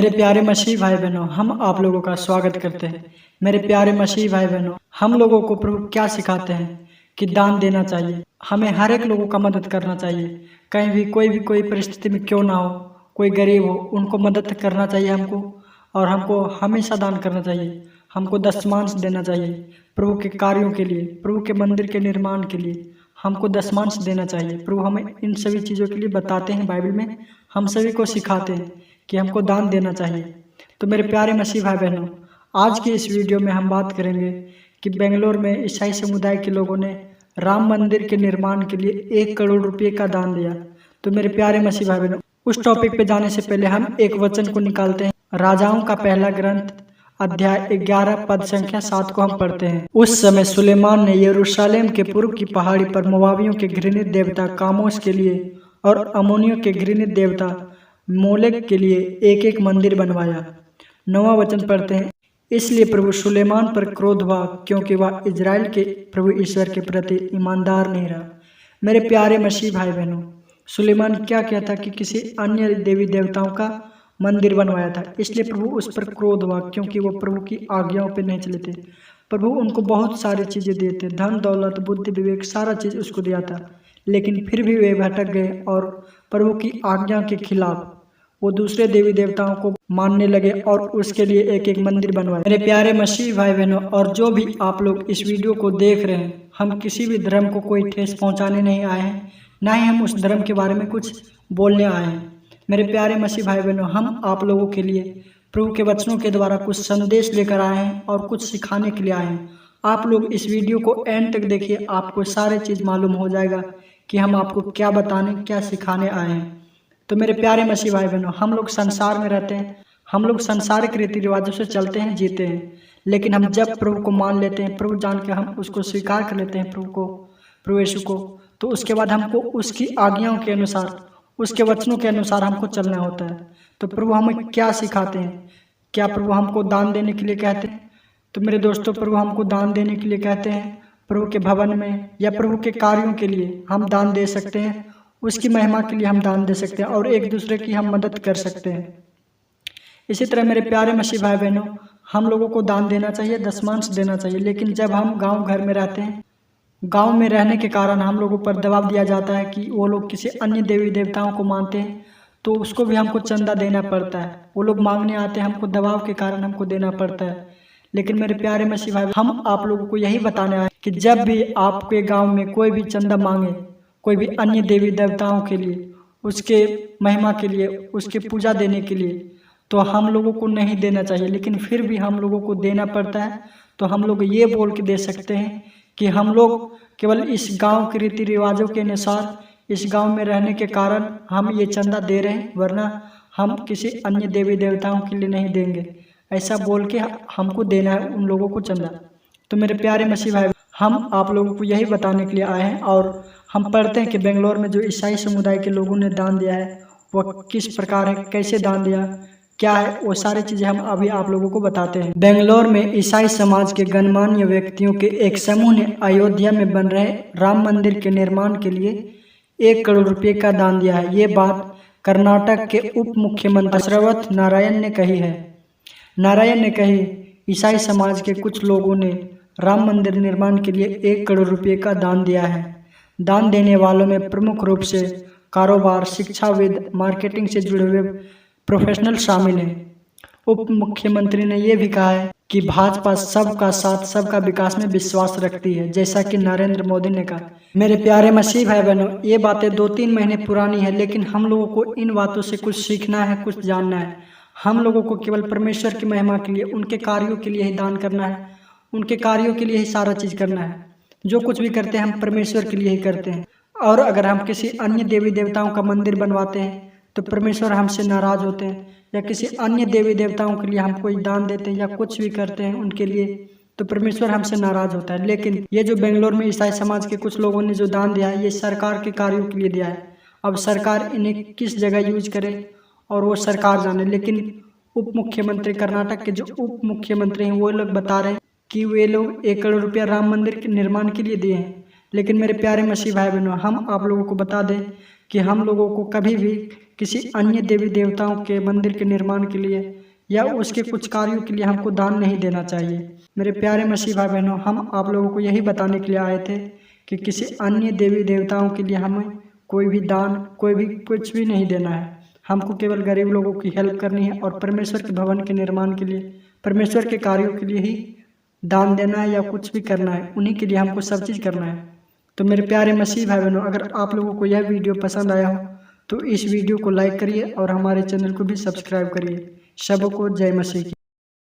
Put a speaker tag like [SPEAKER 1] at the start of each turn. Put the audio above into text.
[SPEAKER 1] मेरे प्यारे मसीह भाई बहनों, हम आप लोगों का स्वागत करते हैं। मेरे प्यारे मसीह भाई बहनों, हम लोगों को प्रभु क्या सिखाते हैं कि दान देना चाहिए। हमें हर एक लोगों का मदद करना चाहिए, कहीं भी कोई परिस्थिति में क्यों ना हो, कोई गरीब हो, उनको मदद करना चाहिए हमको। और हमको हमेशा दान करना चाहिए। हमको दशमांश देना चाहिए प्रभु के कार्यों के लिए, प्रभु के मंदिर के निर्माण के लिए हमको दशमांश देना चाहिए। प्रभु हमें इन सभी चीज़ों के लिए बताते हैं, बाइबल में हम सभी को सिखाते हैं कि हमको दान देना चाहिए। तो मेरे प्यारे मसीह भाई बहनों, आज के इस वीडियो में हम बात करेंगे कि बेंगलोर में ईसाई समुदाय के लोगों ने राम मंदिर के निर्माण के लिए 1 करोड़ रुपये का दान दिया। तो मेरे प्यारे मसीह भाई बहनों, उस टॉपिक पे जाने से पहले हम एक वचन को निकालते हैं। राजाओं का पहला ग्रंथ अध्याय 11 पद संख्या 7 को हम पढ़ते हैं। उस समय सुलेमान ने यरूशलेम के पूर्व की पहाड़ी पर मोआबियों के घृणित देवता कामोश के लिए और अमोनियों के घृणित देवता मोलेक के लिए एक एक मंदिर बनवाया। 9वां वचन पढ़ते हैं। इसलिए प्रभु सुलेमान पर क्रोध हुआ, क्योंकि वह इजराइल के प्रभु ईश्वर के प्रति ईमानदार नहीं रहा। मेरे प्यारे मसीह भाई बहनों, सुलेमान क्या कहता कि किसी अन्य देवी देवताओं का मंदिर बनवाया था, इसलिए प्रभु उस पर क्रोध हुआ, क्योंकि वो प्रभु की आज्ञाओं पर नहीं चले थे। प्रभु उनको बहुत सारी चीज़ें दिए थे, धन दौलत बुद्धि विवेक सारा चीज़ उसको दिया था, लेकिन फिर भी वे भटक गए और प्रभु की आज्ञा के खिलाफ वो दूसरे देवी देवताओं को मानने लगे और उसके लिए एक एक मंदिर बनवाए। मेरे प्यारे मसीह भाई बहनों, और जो भी आप लोग इस वीडियो को देख रहे हैं, हम किसी भी धर्म को कोई ठेस पहुंचाने नहीं आए हैं, ना ही हम उस धर्म के बारे में कुछ बोलने आए हैं। मेरे प्यारे मसीह भाई बहनों, हम आप लोगों के लिए प्रभु के वचनों के द्वारा कुछ संदेश लेकर आए हैं और कुछ सिखाने के लिए आए हैं। आप लोग इस वीडियो को एंड तक देखिए, आपको सारे चीज़ मालूम हो जाएगा कि हम आपको क्या बताने क्या सिखाने आए हैं। तो मेरे प्यारे मसीह भाई बहनों, हम लोग संसार में रहते हैं, हम लोग संसारिक रीति रिवाजों से चलते हैं, जीते हैं, लेकिन हम जब प्रभु को मान लेते हैं, प्रभु जान के हम उसको स्वीकार कर लेते हैं, प्रभु यीशु को, तो उसके बाद हमको उसकी आज्ञाओं के अनुसार, उसके वचनों के अनुसार हमको चलना होता है। तो प्रभु हमें क्या सिखाते हैं? क्या प्रभु हमको दान देने के लिए कहते हैं? तो मेरे दोस्तों, प्रभु हमको दान देने के लिए कहते हैं। प्रभु के भवन में या प्रभु के कार्यों के लिए हम दान दे सकते हैं, उसकी महिमा के लिए हम दान दे सकते हैं और एक दूसरे की हम मदद कर सकते हैं। इसी तरह मेरे प्यारे मसीह भाई बहनों, हम लोगों को दान देना चाहिए, दशमांश देना चाहिए, लेकिन जब हम गांव घर में रहते हैं, गांव में रहने के कारण हम लोगों पर दबाव दिया जाता है कि वो लोग किसी अन्य देवी देवताओं को मानते हैं, तो उसको भी हमको चंदा देना पड़ता है। वो लोग मांगने आते हैं, हमको दबाव के कारण हमको देना पड़ता है। लेकिन मेरे प्यारे मसीह भाई, हम आप लोगों को यही बताने आए कि जब भी आपके गाँव में कोई भी चंदा मांगे, कोई भी अन्य देवी देवताओं के लिए, उसके महिमा के लिए, उसके पूजा देने के लिए, तो हम लोगों को नहीं देना चाहिए, लेकिन फिर भी हम लोगों को देना पड़ता है। तो हम लोग ये बोल के दे सकते हैं कि हम लोग केवल इस गांव के रीति रिवाजों के अनुसार, इस गांव में रहने के कारण हम ये चंदा दे रहे हैं, वरना हम किसी अन्य देवी देवताओं के लिए नहीं देंगे, ऐसा बोल के हमको देना है उन लोगों को चंदा। तो मेरे प्यारे मसीह भाई, हम आप लोगों को यही बताने के लिए आए हैं। और हम पढ़ते हैं कि बेंगलोर में जो ईसाई समुदाय के लोगों ने दान दिया है, वह किस प्रकार है, कैसे दान दिया, क्या है, वो सारी चीज़ें हम अभी आप लोगों को बताते हैं। बेंगलोर में ईसाई समाज के गणमान्य व्यक्तियों के एक समूह ने अयोध्या में बन रहे राम मंदिर के निर्माण के लिए 1 करोड़ रुपये का दान दिया है। ये बात कर्नाटक के उप मुख्यमंत्री अश्वत्थ नारायण ने कही है। नारायण ने कही, ईसाई समाज के कुछ लोगों ने राम मंदिर निर्माण के लिए 1 करोड़ रुपये का दान दिया है। दान देने वालों में प्रमुख रूप से कारोबार, शिक्षाविद, मार्केटिंग से जुड़े हुए प्रोफेशनल शामिल हैं। उप मुख्यमंत्री ने यह भी कहा है कि भाजपा सबका साथ सबका विकास में विश्वास रखती है, जैसा कि नरेंद्र मोदी ने कहा। मेरे प्यारे मसीह भाई बहनों, ये बातें 2-3 महीने पुरानी है, लेकिन हम लोगों को इन बातों से कुछ सीखना है, कुछ जानना है। हम लोगों को केवल परमेश्वर की महिमा के लिए, उनके कार्यों के लिए ही दान करना है, उनके कार्यों के लिए ही सारा चीज़ करना है। जो कुछ भी करते हैं हम परमेश्वर के लिए ही करते हैं। और अगर हम किसी अन्य देवी देवताओं का मंदिर बनवाते हैं तो परमेश्वर हमसे नाराज होते हैं, या किसी अन्य देवी देवताओं के लिए हम कोई दान देते हैं या कुछ भी करते हैं उनके लिए, तो परमेश्वर हमसे नाराज होता है। लेकिन ये जो बेंगलोर में ईसाई समाज के कुछ लोगों ने जो दान दिया है, ये सरकार के कार्यों के लिए दिया है। अब सरकार इन्हें किस जगह यूज करे और वो सरकार जाने, लेकिन उप मुख्यमंत्री, कर्नाटक के जो उप मुख्यमंत्री हैं, वो लोग बता रहे हैं कि वे लोग 1 करोड़ रुपया राम मंदिर के निर्माण के लिए दिए हैं। लेकिन मेरे प्यारे मसीह भाई बहनों, हम आप लोगों को बता दें कि हम लोगों को कभी भी किसी अन्य देवी देवताओं के मंदिर के निर्माण के लिए या उसके कुछ कार्यों के लिए हमको दान नहीं देना चाहिए। मेरे प्यारे मसीह भाई बहनों, हम आप लोगों को यही बताने के लिए आए थे कि किसी अन्य देवी देवताओं के लिए हमें कोई भी दान, कोई भी कुछ भी नहीं देना है। हमको केवल गरीब लोगों की हेल्प करनी है और परमेश्वर के भवन के निर्माण के लिए, परमेश्वर के कार्यों के लिए ही दान देना है या कुछ भी करना है। उन्हीं के लिए हमको सब चीज़ करना है। तो मेरे प्यारे मसीह भाई बहनों, अगर आप लोगों को यह वीडियो पसंद आया हो तो इस वीडियो को लाइक करिए और हमारे चैनल को भी सब्सक्राइब करिए। सबको जय मसीह की।